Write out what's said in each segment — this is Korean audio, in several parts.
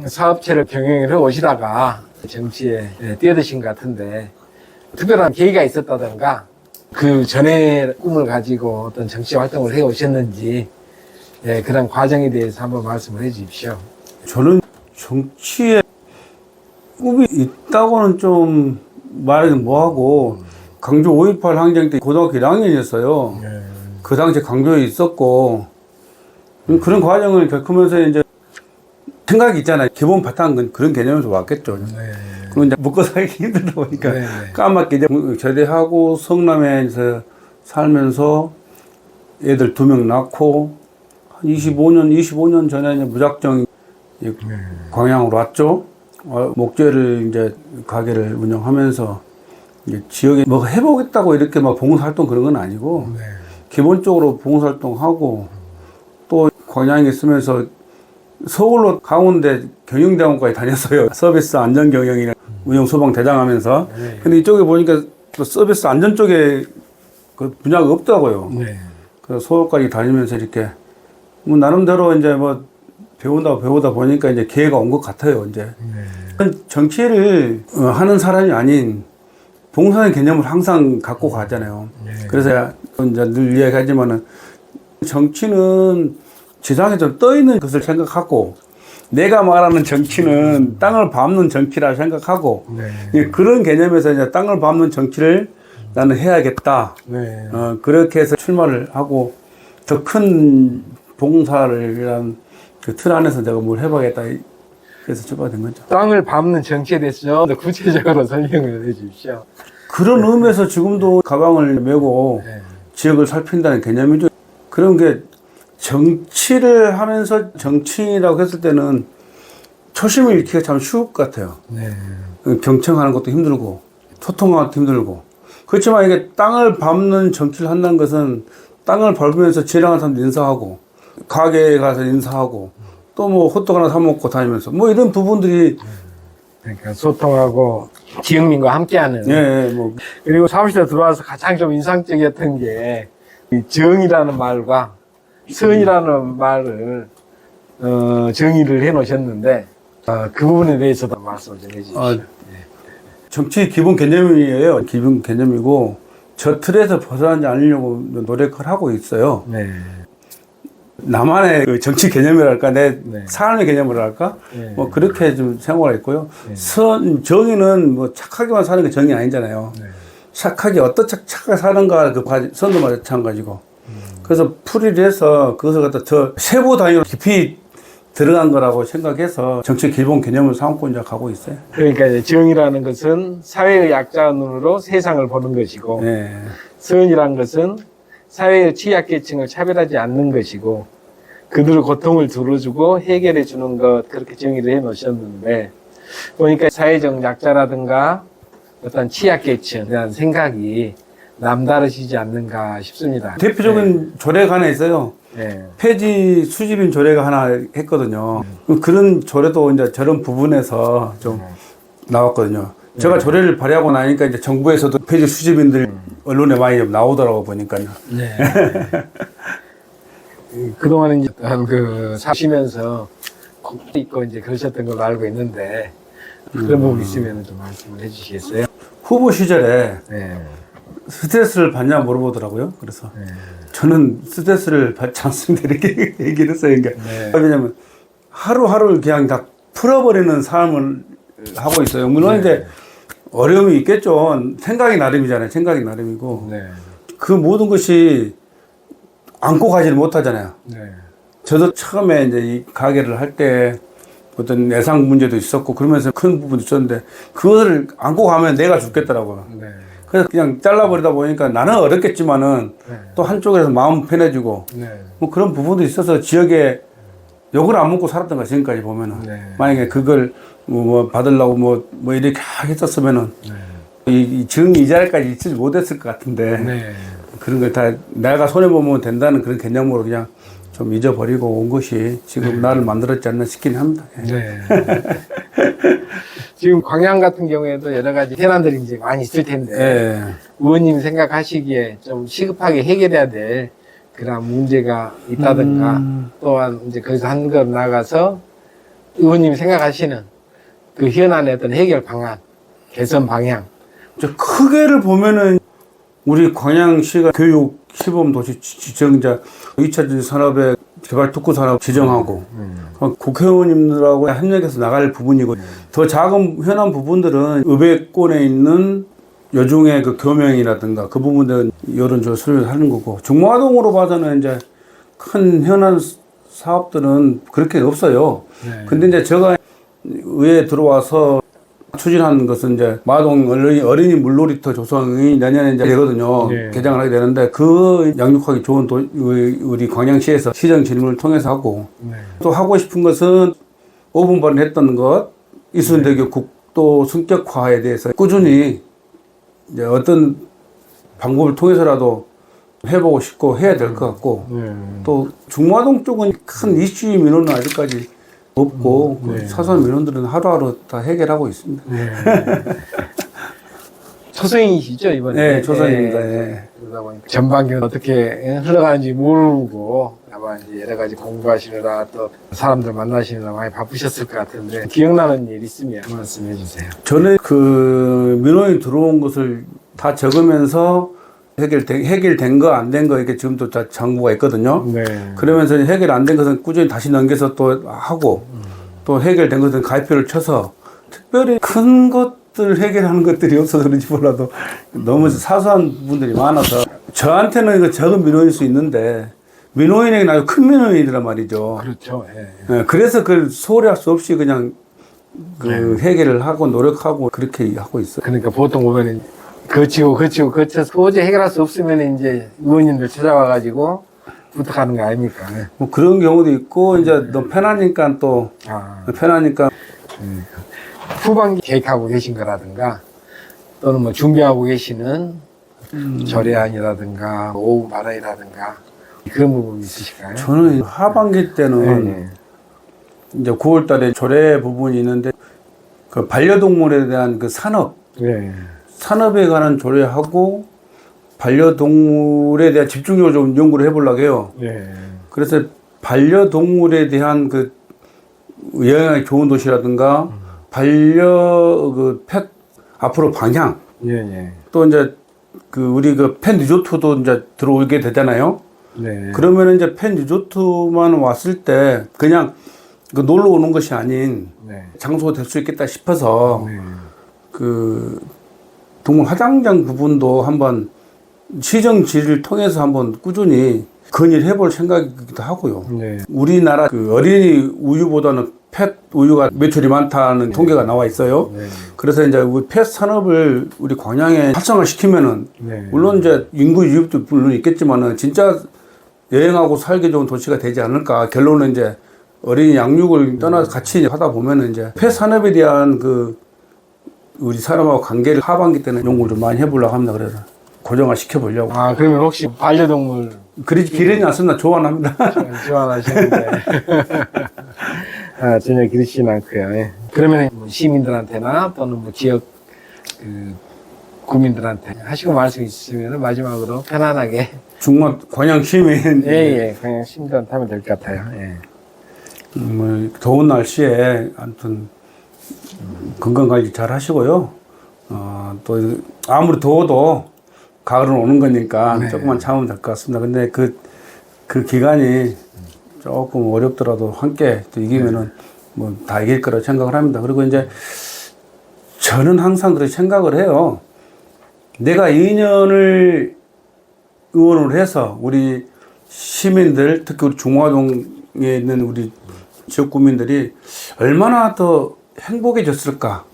사업체를 경영을 해 오시다가 정치에 뛰어드신 것 같은데 특별한 계기가 있었다던가 그 전에 꿈을 가지고 어떤 정치 활동을 해 오셨는지 그런 과정에 대해서 한번 말씀을 해 주십시오. 저는 정치에 꿈이 있다고는 좀 말하기 뭐하고 강주 5.18 항쟁 때 고등학교 1학년이었어요. 그 당시에 강주에 있었고 그런 과정을 겪으면서 이제 생각이 있잖아요. 기본 바탕은 그런 개념에서 왔겠죠. 그리고 이제 먹고 살기 힘들다 보니까 까맣게 이제 제대하고 성남에서 살면서 애들 2명 낳고 25년 전에 이제 무작정 광양으로 왔죠. 목재를 이제 가게를 운영하면서 이제 지역에 뭐 해보겠다고 이렇게 막 봉사활동 그런 건 아니고 기본적으로 봉사활동하고 또 광양에 있으면서 서울로 강원대 경영대학원까지 다녔어요. 서비스 안전경영이나 운영소방대장 하면서. 근데 이쪽에 보니까 또 서비스 안전 쪽에 그 분야가 없더라고요. 그래서 서울까지 다니면서 이렇게 뭐 나름대로 이제 뭐 배우다 보니까 이제 기회가 온 것 같아요, 이제. 정치를 하는 사람이 아닌 봉사의 개념을 항상 갖고 가잖아요. 그래서 이제 늘 이야기하지만은 정치는 지상에 좀 떠 있는 것을 생각하고 내가 말하는 정치는 땅을 밟는 정치라 생각하고 그런 개념에서 이제 땅을 밟는 정치를 나는 해야겠다. 그렇게 해서 출마를 하고 더 큰 봉사를 그 틀 안에서 내가 뭘 해봐야겠다. 그래서 출마된 거죠. 땅을 밟는 정치에 대해서 좀 더 구체적으로 설명을 해 주십시오. 그런 의미에서 지금도 가방을 메고 지역을 살핀다는 개념이죠. 그런 게 정치를 하면서 정치인이라고 했을 때는 초심을 잃기가 참 쉬울 것 같아요. 경청하는 것도 힘들고 소통하는 것도 힘들고 그렇지만 이게 땅을 밟는 정치를 한다는 것은 땅을 밟으면서 지나가는 사람도 인사하고 가게에 가서 인사하고 또 뭐 호떡 하나 사 먹고 다니면서 뭐 이런 부분들이 그러니까 소통하고 지역민과 함께하는. 뭐 그리고 사무실에 들어와서 가장 좀 인상적이었던 게 이 정이라는 말과 선이라는 말을 정의를 해 놓으셨는데 그 부분에 대해서도 말씀을 좀 해주십시오. 정치 기본 개념이에요. 기본 개념이고 저 틀에서 벗어나지 않으려고 노력을 하고 있어요. 나만의 그 정치 개념이랄까, 내 삶의 개념이랄까, 뭐 그렇게 좀 생각을 했고요. 정의는 뭐 착하게만 사는 게 정의 아니잖아요. 착하게 착하게 사는가 그 선도 마찬가지고. 그래서 풀이를 해서 그것을 갖다 더 세부 단위로 깊이 들어간 거라고 생각해서 정치 기본 개념을 삼고 이제 가고 있어요. 그러니까 이제 정이라는 것은 사회의 약자 눈으로 세상을 보는 것이고, 선이라는 것은 사회의 취약계층을 차별하지 않는 것이고 그들의 고통을 들어주고 해결해 주는 것, 그렇게 정의를 해 놓으셨는데 보니까 사회적 약자라든가 어떤 취약계층에 대한 생각이 남다르시지 않는가 싶습니다. 대표적인 조례가 하나 있어요. 폐지 수집인 조례가 하나 했거든요. 그런 조례도 이제 저런 부분에서 좀 나왔거든요. 제가 조례를 발의하고 나니까 이제 정부에서도 폐지 수집인들 언론에 많이 좀 나오더라고 보니까요. 그동안은 이제 그 사시면서 곡도 있고 이제 그러셨던 걸로 알고 있는데 그런 부분 있으면 좀 말씀을 해주시겠어요? 후보 시절에 스트레스를 받냐 물어보더라고요. 그래서 저는 스트레스를 받지 않습니다. 이렇게 얘기를 했어요. 그러니까 왜냐면 하루하루를 그냥 다 풀어버리는 삶을 하고 있어요. 물론 이제 어려움이 있겠죠. 생각이 나름이잖아요. 생각이 나름이고. 그 모든 것이 안고 가지를 못하잖아요. 저도 처음에 이제 이 가게를 할 때 어떤 예상 문제도 있었고 그러면서 큰 부분도 있었는데 그것을 안고 가면 내가 죽겠더라고요. 그래서 그냥 잘라버리다 보니까 나는 어렵겠지만은 또 한쪽에서 마음 편해지고 뭐 그런 부분도 있어서 지역에 욕을 안 먹고 살았던 거야, 지금까지 보면은. 만약에 그걸 뭐 받으려고 뭐 이렇게 했었으면은 지금 이 자리까지 있지 못했을 것 같은데 그런 걸 다 내가 손해보면 된다는 그런 개념으로 그냥 좀 잊어버리고 온 것이 지금 나를 만들었지 않나 싶긴 합니다. 지금 광양 같은 경우에도 여러 가지 현안들이 이제 많이 있을 텐데 의원님 생각하시기에 좀 시급하게 해결해야 될 그런 문제가 있다든가 또한 이제 거기서 한 걸 나가서 의원님이 생각하시는 그 현안의 어떤 해결 방안, 개선 방향. 크게를 보면은 우리 광양시가 교육 시범 도시 지정자 2차 산업의 개발 특구 산업 지정하고 국회의원님들하고 협력해서 나갈 부분이고 더 작은 현안 부분들은 의회권에 있는 여중의 그 교명이라든가 그 부분들은 여론조사를 하는 거고 중마동으로 봐서는 이제 큰 현안 사업들은 그렇게 없어요. 네. 근데 이제 제가 의회에 들어와서 추진하는 것은 이제 마동 어린이 물놀이터 조성이 내년에 이제 되거든요. 네. 개장을 하게 되는데 그 양육하기 좋은 우리 광양시에서 시정 질문을 통해서 하고 네. 또 하고 싶은 것은 5분반 했던 것 이순대교 국도 승격화에 대해서 꾸준히 이제 어떤 방법을 통해서라도 해보고 싶고 해야 될 것 같고 또 중마동 쪽은 큰 이슈 민원은 아직까지 없고 그 사소한 민원들은 하루하루 다 해결하고 있습니다. 초선이시죠 이번에? 네, 초선입니다. 네. 그러다 보니까 전반기는 어떻게 흘러가는지 모르고 아마 이제 여러 가지 공부하시느라 또 사람들 만나시느라 많이 바쁘셨을 것 같은데 기억나는 일 있으면 말씀해 주세요. 저는 그 민원이 들어온 것을 다 적으면서 해결된 거 안 된 거 이렇게 지금도 다 정보가 있거든요. 네. 그러면서 해결 안 된 것은 꾸준히 다시 넘겨서 또 하고 또 해결된 것은 가위표를 쳐서 특별히 큰 것들 해결하는 것들이 없어서 그런지 몰라도 너무 사소한 부분들이 많아서 저한테는 이거 적은 민원일 수 있는데 민원인에게 아주 큰 민원이란 말이죠. 그렇죠. 예. 네, 그래서 그걸 소홀히 할 수 없이 그냥 그 해결을 하고 노력하고 그렇게 하고 있어요. 그러니까 보통 보면은 거쳐서 도저히 해결할 수 없으면 이제 의원님들 찾아와가지고 부탁하는 거 아닙니까? 네. 뭐 그런 경우도 있고 이제 너무 편하니까 또 편하니까 후반기 계획하고 계신 거라든가 또는 뭐 준비하고 계시는 절해안이라든가 오후 발언이라든가 그런 부분 있으실까요? 저는 하반기 때는 이제 9월 달에 조례 부분이 있는데 그 반려동물에 대한 그 산업에 관한 조례하고 반려동물에 대한 집중적으로 좀 연구를 해보려고 해요. 그래서 반려동물에 대한 그 영향이 좋은 도시라든가 펫 앞으로 방향 또 이제 그 우리 그 펫 리조트도 이제 들어오게 되잖아요. 그러면 이제 펫 리조트만 왔을 때 그냥 그 놀러 오는 것이 아닌 장소가 될 수 있겠다 싶어서 그 동물 화장장 부분도 한번 시정 질의를 통해서 한번 꾸준히 건의를 해볼 생각이기도 하고요. 우리나라 그 어린이 우유보다는 펫 우유가 매출이 많다는 통계가 나와 있어요. 그래서 이제 우리 펫 산업을 우리 광양에 활성화시키면은 물론 이제 인구 유입도 물론 있겠지만은 진짜 여행하고 살기 좋은 도시가 되지 않을까. 결론은 이제 어린이 양육을 떠나서 같이 하다 보면은 이제 펫 산업에 대한 그 우리 사람하고 관계를 하반기 때는 연구를 좀 많이 해보려고 합니다. 그래서 고정화 시켜보려고. 그러면 혹시 반려동물 기르지 않습니다. 좋아합니다. 좋아하시는데 전혀 기르시진 않고요. 그러면 뭐 시민들한테나 또는 뭐 지역 그 국민들한테 하시고 말씀 있으면 마지막으로 편안하게 중마 광양 시민 그냥 시민들한테 하면 될 것 같아요. 뭐 더운 날씨에 아무튼 건강관리 잘 하시고요. 또 아무리 더워도 가을은 오는 거니까 조금만 참으면 될 것 같습니다. 근데 그 기간이 조금 어렵더라도 함께 또 이기면은 뭐 다 이길 거라고 생각을 합니다. 그리고 이제 저는 항상 그렇게 생각을 해요. 내가 2년을 의원을 해서 우리 시민들, 특히 우리 중화동에 있는 우리 지역 구민들이 얼마나 더 행복해졌을까?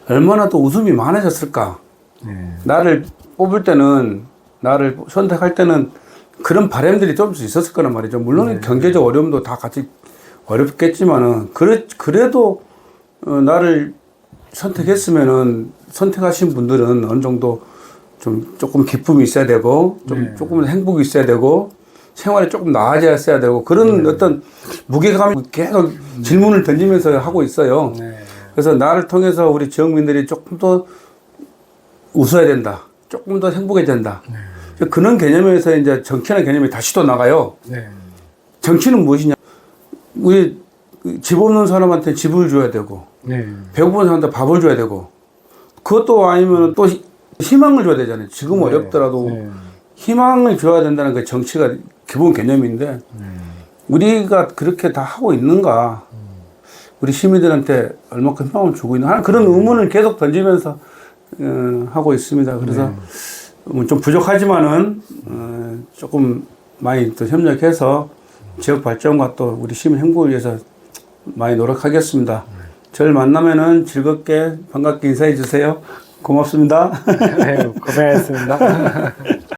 얼마나 더 웃음이 많아졌을까? 나를 뽑을 때는, 나를 선택할 때는 그런 바람들이 조금씩 있었을 거란 말이죠. 물론 경제적 어려움도 다 같이 어렵겠지만은, 그래도 나를 선택했으면은 선택하신 분들은 어느 정도 조금 기쁨이 있어야 되고, 조금 행복이 있어야 되고, 생활이 조금 나아졌어야 되고, 그런 어떤 무게감이 계속 질문을 던지면서 하고 있어요. 그래서 나를 통해서 우리 지역민들이 조금 더 웃어야 된다. 조금 더 행복해야 된다. 그런 개념에서 이제 정치라는 개념이 다시 또 나가요. 정치는 무엇이냐? 우리 집 없는 사람한테 집을 줘야 되고, 네. 배고픈 사람한테 밥을 줘야 되고, 그것도 아니면 또 희망을 줘야 되잖아요. 지금 어렵더라도 네. 희망을 줘야 된다는 게 정치가 기본 개념인데, 우리가 그렇게 다 하고 있는가? 우리 시민들한테 얼마큼 희망을 주고 있나? 하는 그런 의문을 계속 던지면서 하고 있습니다. 그래서 좀 부족하지만은 조금 많이 또 협력해서 지역 발전과 또 우리 시민 행복을 위해서 많이 노력하겠습니다. 저를 만나면은 즐겁게 반갑게 인사해 주세요. 고맙습니다. 네, 고생하셨습니다.